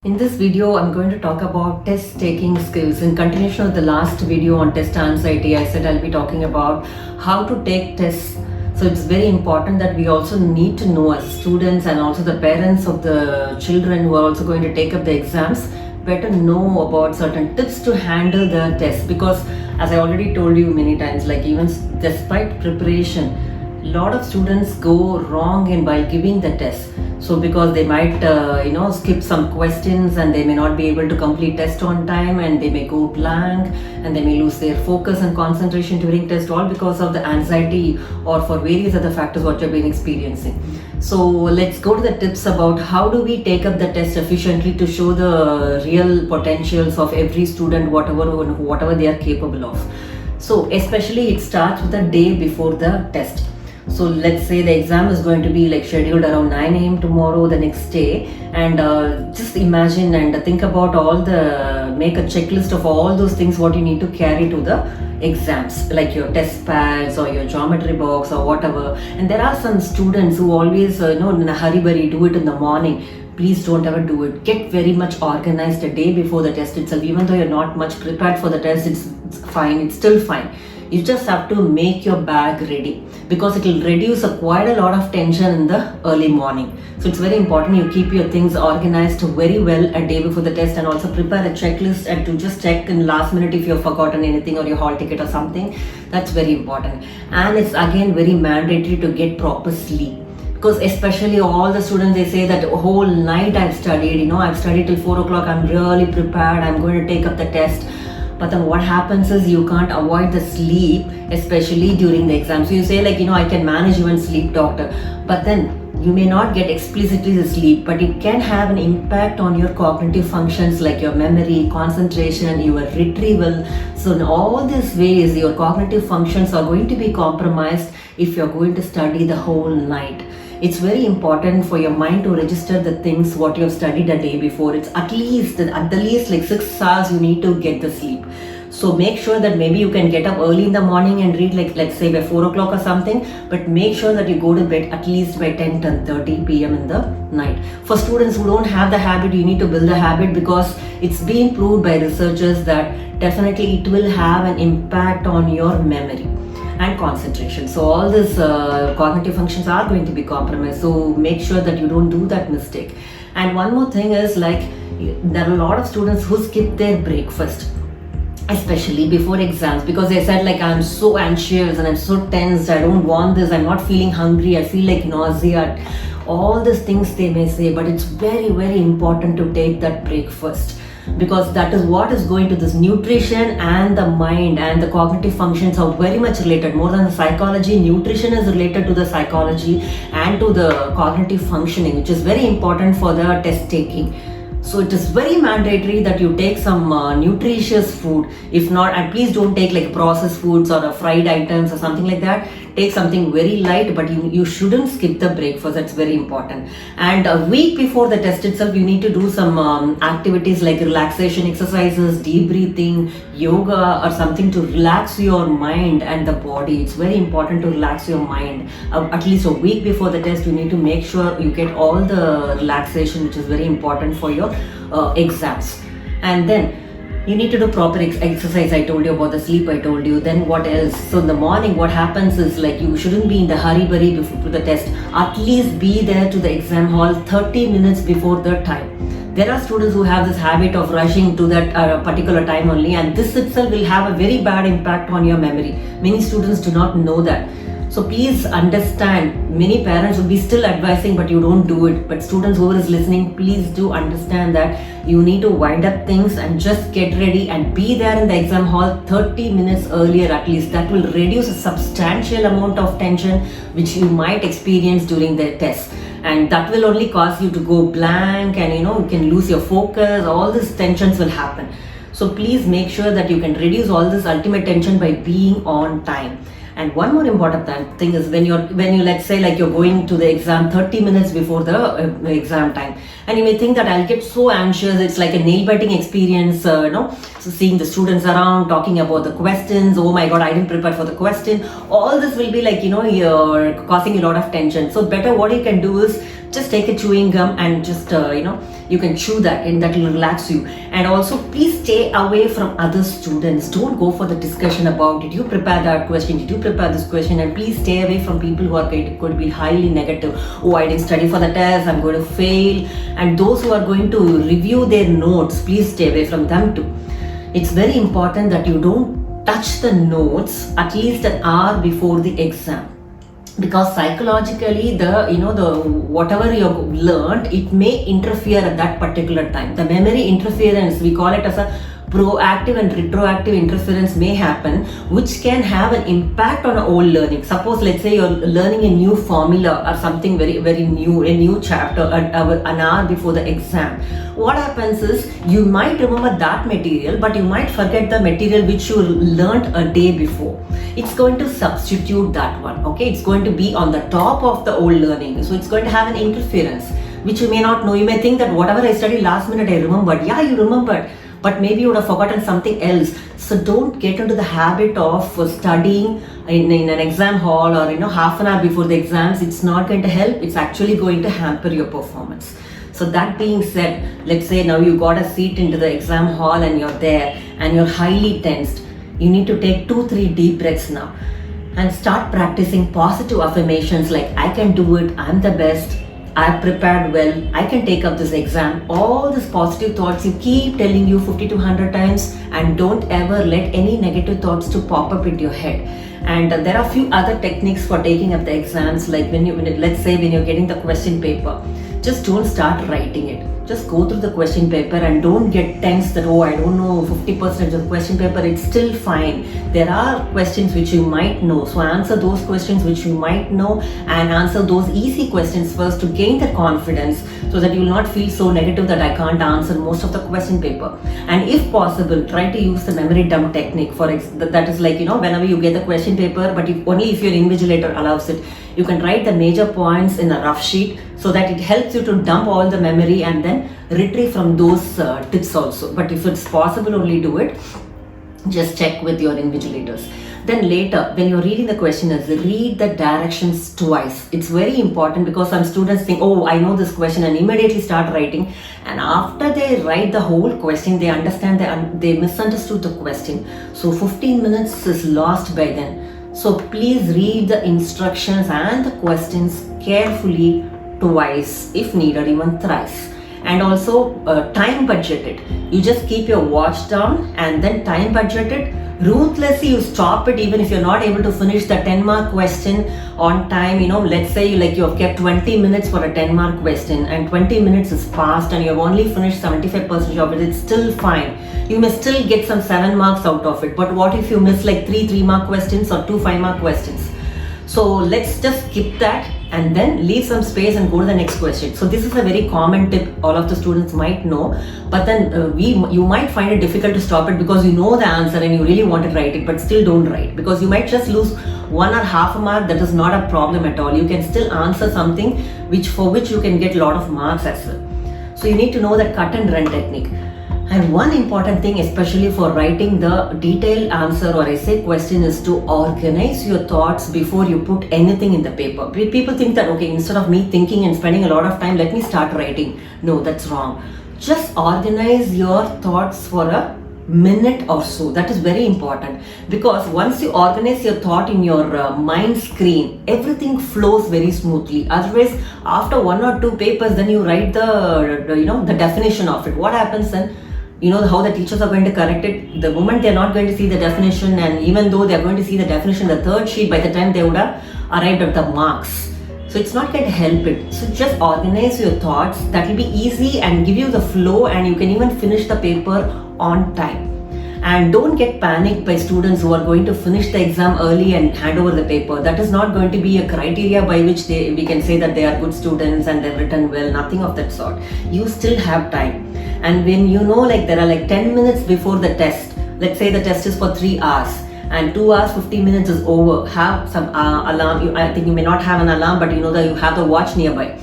In this video, I'm going to talk about test taking skills. In continuation of the last video on test anxiety, I said I'll be talking about how to take tests. So it's very important that we also need to know as students and also the parents of the children who are also going to take up the exams, better know about certain tips to handle the test. Because as I already told you many times, like even despite preparation, a lot of students go wrong in while giving the test. So because they might skip some questions and they may not be able to complete test on time and they may go blank and they may lose their focus and concentration during test, all because of the anxiety or for various other factors what you've been experiencing. So let's go to the tips about how do we take up the test efficiently to show the real potentials of every student, whatever they are capable of. So especially it starts with the day before the test. So let's say the exam is going to be like scheduled around 9 a.m. tomorrow, the next day, and just imagine and think about make a checklist of all those things what you need to carry to the exams, like your test pads or your geometry box or whatever. And there are some students who always in a hurry do it in the morning. Please don't ever do it. Get very much organized a day before the test itself. Even though you're not much prepared for the test, it's fine. It's still fine. You just have to make your bag ready because it will reduce quite a lot of tension in the early morning. So it's very important you keep your things organized very well a day before the test, and also prepare a checklist and to just check in last minute if you've forgotten anything or your hall ticket or something. That's very important. And it's again very mandatory to get proper sleep. Because especially all the students, they say that whole night I've studied, I've studied till 4 o'clock, I'm really prepared, I'm going to take up the test. But then what happens is you can't avoid the sleep, especially during the exam. So you say like, I can manage even sleep, doctor. But then you may not get explicitly the sleep, but it can have an impact on your cognitive functions like your memory, concentration, your retrieval. So in all these ways, your cognitive functions are going to be compromised if you're going to study the whole night. It's very important for your mind to register the things what you have studied a day before. It's at the least like 6 hours you need to get the sleep. So make sure that maybe you can get up early in the morning and read, like let's say by 4 o'clock or something, but make sure that you go to bed at least by 10:30 p.m. in the night. For students who don't have the habit, you need to build a habit, because it's been proved by researchers that definitely it will have an impact on your memory and concentration. So all these cognitive functions are going to be compromised. So make sure that you don't do that mistake. And one more thing is, like, there are a lot of students who skip their breakfast, especially before exams, because they said like, I'm so anxious and I'm so tensed, I don't want this, I'm not feeling hungry, I feel like nausea. All these things they may say, but it's very, very important to take that breakfast, because that is what is going to this nutrition, and the mind and the cognitive functions are very much related. More than the psychology, nutrition is related to the psychology and to the cognitive functioning, which is very important for the test taking. So it is very mandatory that you take some nutritious food. If not, and please don't take like processed foods or fried items or something like that. Take something very light, but you shouldn't skip the breakfast. That's very important. And a week before the test itself, you need to do some activities like relaxation exercises, deep breathing, yoga, or something to relax your mind and the body. It's very important to relax your mind. At least a week before the test, you need to make sure you get all the relaxation, which is very important for your exams. And then you need to do proper exercise. I told you about the sleep, I told you. Then what else? So in the morning, what happens is, like, you shouldn't be in the hurry before the test. At least be there to the exam hall 30 minutes before the time. There are students who have this habit of rushing to that particular time only, and this itself will have a very bad impact on your memory. Many students do not know that. So please understand, many parents will be still advising, but you don't do it. But students who is listening, please do understand that you need to wind up things and just get ready and be there in the exam hall 30 minutes earlier at least. That will reduce a substantial amount of tension which you might experience during the test. And that will only cause you to go blank, and you can lose your focus. All these tensions will happen. So please make sure that you can reduce all this ultimate tension by being on time. And one more important thing is, when you let's say like you're going to the exam 30 minutes before the exam time, and you may think that I'll get so anxious, it's like a nail-biting experience, so seeing the students around, talking about the questions, oh my god, I didn't prepare for the question. All this will be like, you're causing a lot of tension. So better what you can do is just take a chewing gum and just You can chew that and that will relax you. And also please stay away from other students. Don't go for the discussion about, did you prepare that question, did you prepare this question, and please stay away from people who are going to be highly negative. Oh, I didn't study for the test, I'm going to fail. And those who are going to review their notes, please stay away from them too. It's very important that you don't touch the notes at least an hour before the exam, because psychologically the whatever you have learned, it may interfere at that particular time. The memory interference, we call it as a proactive and retroactive interference, may happen, which can have an impact on old learning. Suppose, let's say you're learning a new formula or something very very new, a new chapter an hour before the exam. What happens is, you might remember that material, but you might forget the material which you learned a day before. It's going to substitute that one, okay? It's going to be on the top of the old learning, so it's going to have an interference which you may not know. You may think that whatever I studied last minute I remembered. Yeah, you remembered, but maybe you would have forgotten something else. So don't get into the habit of studying in an exam hall or half an hour before the exams. It's not going to help. It's actually going to hamper your performance. So that being said, let's say now you got a seat into the exam hall and you're there and you're highly tensed. You need to take 2-3 deep breaths now and start practicing positive affirmations like, I can do it, I'm the best, I've prepared well, I can take up this exam. All these positive thoughts you keep telling you 50 to 100 times, and don't ever let any negative thoughts to pop up into your head. And there are a few other techniques for taking up the exams, like let's say when you're getting the question paper, just don't start writing it. Just go through the question paper and don't get tense that, oh, I don't know 50% of the question paper. It's still fine. There are questions which you might know. So answer those questions which you might know and answer those easy questions first to gain the confidence, so that you will not feel so negative that I can't answer most of the question paper. And if possible, try to use the memory dump technique. That is like, whenever you get the question paper, but only if your invigilator allows it, you can write the major points in a rough sheet, so that it helps you to dump all the memory and then retrieve from those tips also. But if it's possible, only do it. Just check with your invigilators. Then later, when you're reading the questionnaires, read the directions twice. It's very important, because some students think, oh, I know this question, and immediately start writing. And after they write the whole question, they understand they misunderstood the question. So 15 minutes is lost by then. So please read the instructions and the questions carefully twice, if needed, even thrice. And also time budget it. You just keep your watch down and then time budget it. Ruthlessly you stop it even if you're not able to finish the 10-mark question on time. Let's say you have kept 20 minutes for a 10-mark question and 20 minutes is passed and you have only finished 75% of it. It's still fine. You may still get some 7 marks out of it. But what if you miss 3 3-mark questions or 2 5-mark questions? So let's just skip that and then leave some space and go to the next question. So this is a very common tip all of the students might know, but then you might find it difficult to stop it because you know the answer and you really want to write it, but still don't write, because you might just lose 1 or half a mark. That is not a problem at all. You can still answer something for which you can get a lot of marks as well. So you need to know that cut and run technique. And one important thing, especially for writing the detailed answer or essay question, is to organize your thoughts before you put anything in the paper. People think that, okay, instead of me thinking and spending a lot of time, let me start writing. No, that's wrong. Just organize your thoughts for a minute or so. That is very important, because once you organize your thought in your mind screen, everything flows very smoothly. Otherwise, after 1 or 2 papers, then you write the definition of it. What happens then? How the teachers are going to correct it. The moment they're not going to see the definition, and even though they're going to see the definition, the third sheet, by the time they would have arrived at the marks. So it's not going to help it. So just organize your thoughts. That will be easy and give you the flow, and you can even finish the paper on time. And don't get panicked by students who are going to finish the exam early and hand over the paper. That is not going to be a criteria by which we can say that they are good students and they've written well. Nothing of that sort. You still have time. And when there are 10 minutes before the test, let's say the test is for 3 hours and 2 hours 15 minutes is over, have some alarm. I think you may not have an alarm, but that you have the watch nearby.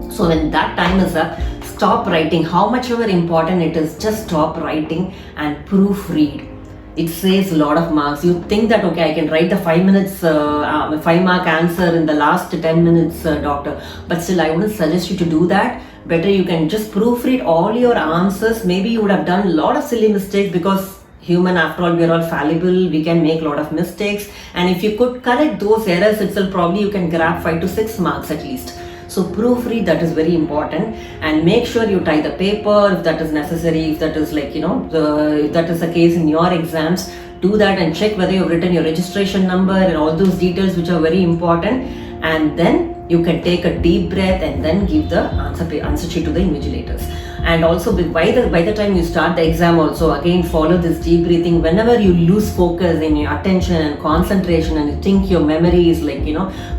So when that time is up, stop writing. How much ever important it is, just stop writing and proofread. It saves a lot of marks. You think that, okay, I can write the 5-mark answer in the last 10 minutes, doctor. But still, I wouldn't suggest you to do that, better you can just proofread all your answers. Maybe you would have done a lot of silly mistakes, because human, after all, we are all fallible, we can make a lot of mistakes, and if you could correct those errors itself, probably you can grab 5 to 6 marks at least. So proofread, that is very important, and make sure you tie the paper if that is necessary, if that is like, if that is the case in your exams. Do that and check whether you've written your registration number and all those details which are very important, and then you can take a deep breath and then give the answer sheet to the invigilators. And also by the time you start the exam, also again follow this deep breathing. Whenever you lose focus in your attention and concentration and you think your memory is like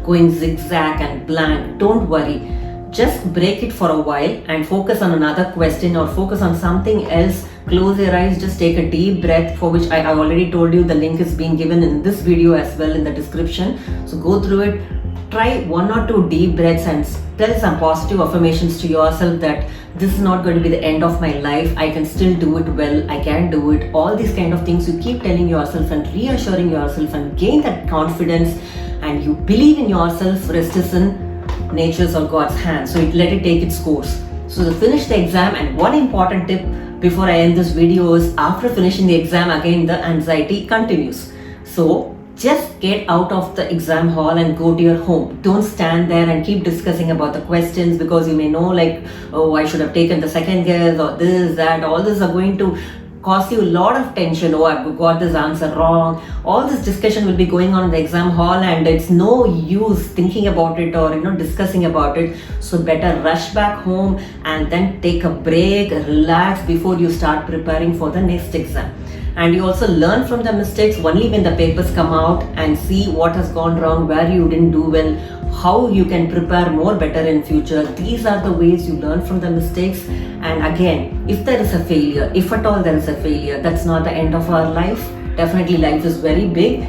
going zigzag and blank, don't worry. Just break it for a while and focus on another question or focus on something else. Close your eyes, just take a deep breath, for which I already told you the link is being given in this video as well in the description. So go through it. Try 1 or 2 deep breaths and tell some positive affirmations to yourself that this is not going to be the end of my life. I can still do it well. I can do it. All these kind of things you keep telling yourself and reassuring yourself, and gain that confidence, and you believe in yourself. Rest is in nature's or God's hands. So let it take its course. So to finish the exam, and one important tip before I end this video is, after finishing the exam, again the anxiety continues. So just get out of the exam hall and go to your home. Don't stand there and keep discussing about the questions, because you may know like, oh, I should have taken the second guess, or this, that. All this are going to cause you a lot of tension. Oh, I've got this answer wrong. All this discussion will be going on in the exam hall, and it's no use thinking about it or discussing about it. So better rush back home and then take a break, relax before you start preparing for the next exam. And you also learn from the mistakes only when the papers come out, and see what has gone wrong, where you didn't do well, how you can prepare more better in future. These are the ways you learn from the mistakes. And again, if there is a failure, if at all there is a failure, that's not the end of our life. Definitely life is very big,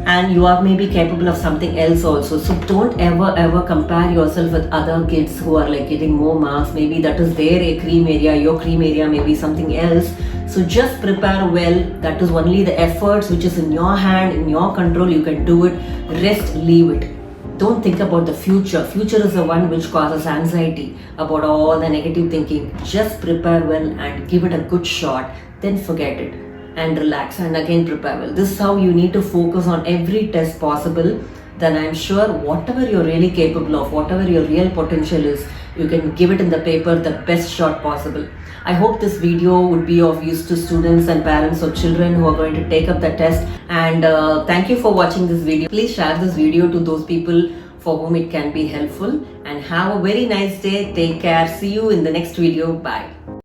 and you are maybe capable of something else also. So don't ever compare yourself with other kids who are like getting more marks. Maybe that is their cream area, your cream area may be something else. So just prepare well. That is only the efforts which is in your hand, in your control. You can do it. Rest, leave it. Don't think about the future. Future is the one which causes anxiety about all the negative thinking. Just prepare well and give it a good shot. Then forget it and relax, and again prepare well. This is how you need to focus on every test possible. Then I'm sure whatever you're really capable of, whatever your real potential is, you can give it in the paper the best shot possible. I hope this video would be of use to students and parents of children who are going to take up the test. And thank you for watching this video. Please share this video to those people for whom it can be helpful. And have a very nice day. Take care. See you in the next video. Bye.